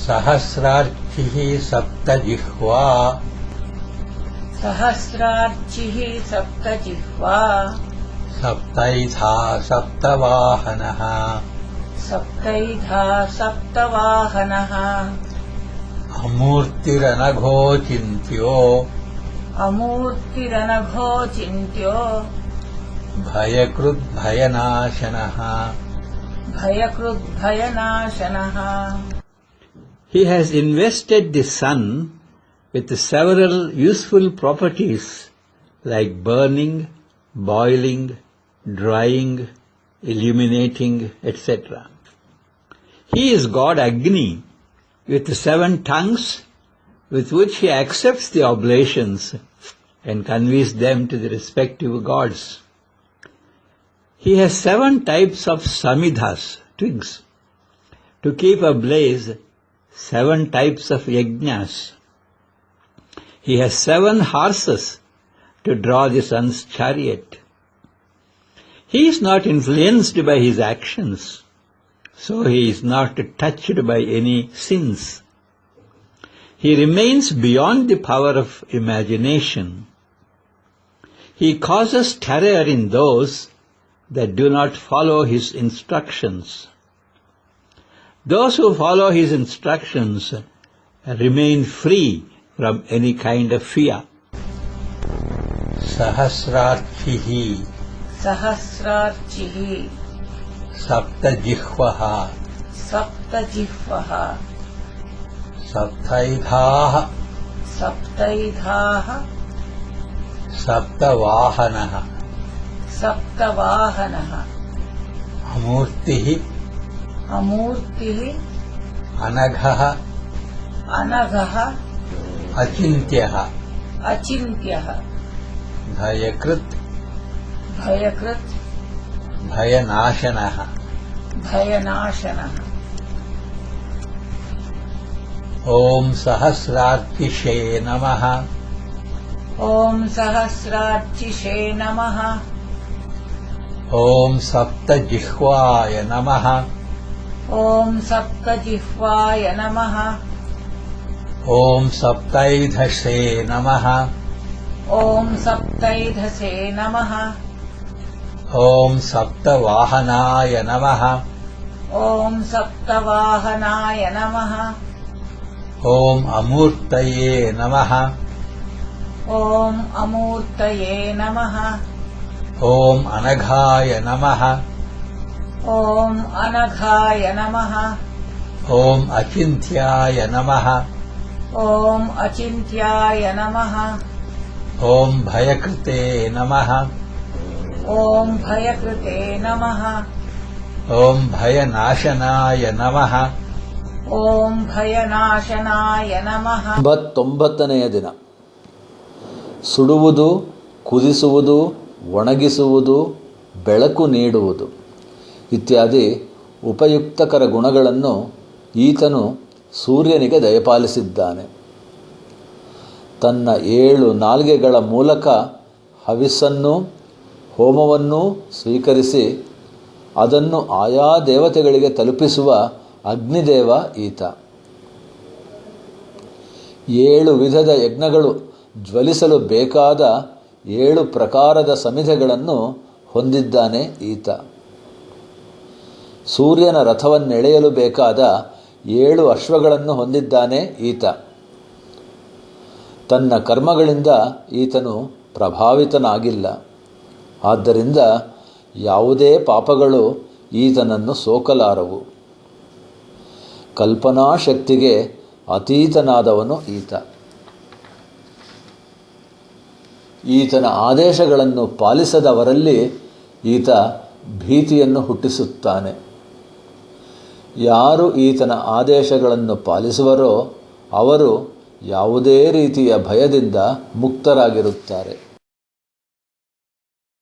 सहस्रार्चिः सप्तजिह्वा सहस्रार्चिः सप्तजिह्वा सप्तैधा सप्तवाहनः सप्तैधा सप्तवाहनः अमूर्तिरनघोचिन्त्यो अमूर्तिरनघोचिन्त्यो भयकृद्भयनाशनः भयकृद्भयनाशनः. He has invested the sun with several useful properties like burning, boiling, drying, illuminating, etc. He is God Agni with 7 tongues with which he accepts the oblations and conveys them to the respective gods. He has 7 types of samidhas, twigs, to keep ablaze 7 types of yajnas. He has 7 horses to draw the sun's chariot. He is not influenced by his actions, so he is not touched by any sins. He remains beyond the power of imagination. He causes terror in those that do not follow his instructions. Those who follow his instructions remain free from any kind of fear. Sahasrarchihi सहस्रार्चिः Saptajihvaha सप्तजिह्वः Saptaidhaah सप्तैधाः Saptavahanah सप्तवाहनः Amurtihi अमूर्तिः Anaghaः अनघः Achintyaः अचिन्त्यः Bhayakrit भयकृत् Bhayanashanah भयनाशनः. Om Sahasrarchishe Namaha ॐ सहस्रार्चिषे नमः. Om Saptajihvaya Namaha ॐ सप्तजिह्वाय नमः. Om Saptaidhase Namaha ॐ सप्तैधसे नमः. Om Saptavahanaya Namaha ॐ सप्तवाहनाय नमः. Om Amurtaye Namaha ॐ अमूर्तये नमः. Om Anaghaya Namaha ॐ अनघाय नमः. Om Achintyaya Namaha ॐ अचिन्त्याय नमः. Om Bhayakrite Namaha ॐ भयकृते नमः. Om Bhayanashanaya Namaha ॐ भयनाशनाय नमः. 89ನೆಯ ದಿನ. ಸುಡುವುದು, ಕುದಿಸುವುದು, ಒಣಗಿಸುವುದು, ಬೆಳಕು ನೀಡುವುದು ಇತ್ಯಾದಿ ಉಪಯುಕ್ತಕರ ಗುಣಗಳನ್ನು ಈತನು ಸೂರ್ಯನಿಗೆ ದಯಪಾಲಿಸಿದ್ದಾನೆ. ತನ್ನ 7 ನಾಲ್ಗೆಗಳ ಮೂಲಕ ಹವಿಸ್ಸನ್ನು ಹೋಮವನ್ನು ಸ್ವೀಕರಿಸಿ ಅದನ್ನು ಆಯಾ ದೇವತೆಗಳಿಗೆ ತಲುಪಿಸುವ ಅಗ್ನಿದೇವ ಈತ. 7 ವಿಧದ ಯಜ್ಞಗಳು ಜ್ವಲಿಸಲು ಬೇಕಾದ 7 ಪ್ರಕಾರದ ಸಮಿಧೆಗಳನ್ನು ಹೊಂದಿದ್ದಾನೆ ಈತ. ಸೂರ್ಯನ ರಥವನ್ನೆಳೆಯಲು ಬೇಕಾದ 7 ಅಶ್ವಗಳನ್ನು ಹೊಂದಿದ್ದಾನೆ ಈತ. ತನ್ನ ಕರ್ಮಗಳಿಂದ ಈತನು ಪ್ರಭಾವಿತನಾಗಿಲ್ಲ. ಆದ್ದರಿಂದ ಯಾವುದೇ ಪಾಪಗಳು ಈತನನ್ನು ಸೋಕಲಾರವು. ಕಲ್ಪನಾ ಶಕ್ತಿಗೆ ಅತೀತನಾದವನು ಈತ. ಈತನ ಆದೇಶಗಳನ್ನು ಪಾಲಿಸದವರಲ್ಲಿ ಈತ ಭೀತಿಯನ್ನು ಹುಟ್ಟಿಸುತ್ತಾನೆ. ಯಾರು ಈತನ ಆದೇಶಗಳನ್ನು ಪಾಲಿಸುವರೋ ಅವರು ಯಾವುದೇ ರೀತಿಯ ಭಯದಿಂದ ಮುಕ್ತರಾಗಿರುತ್ತಾರೆ.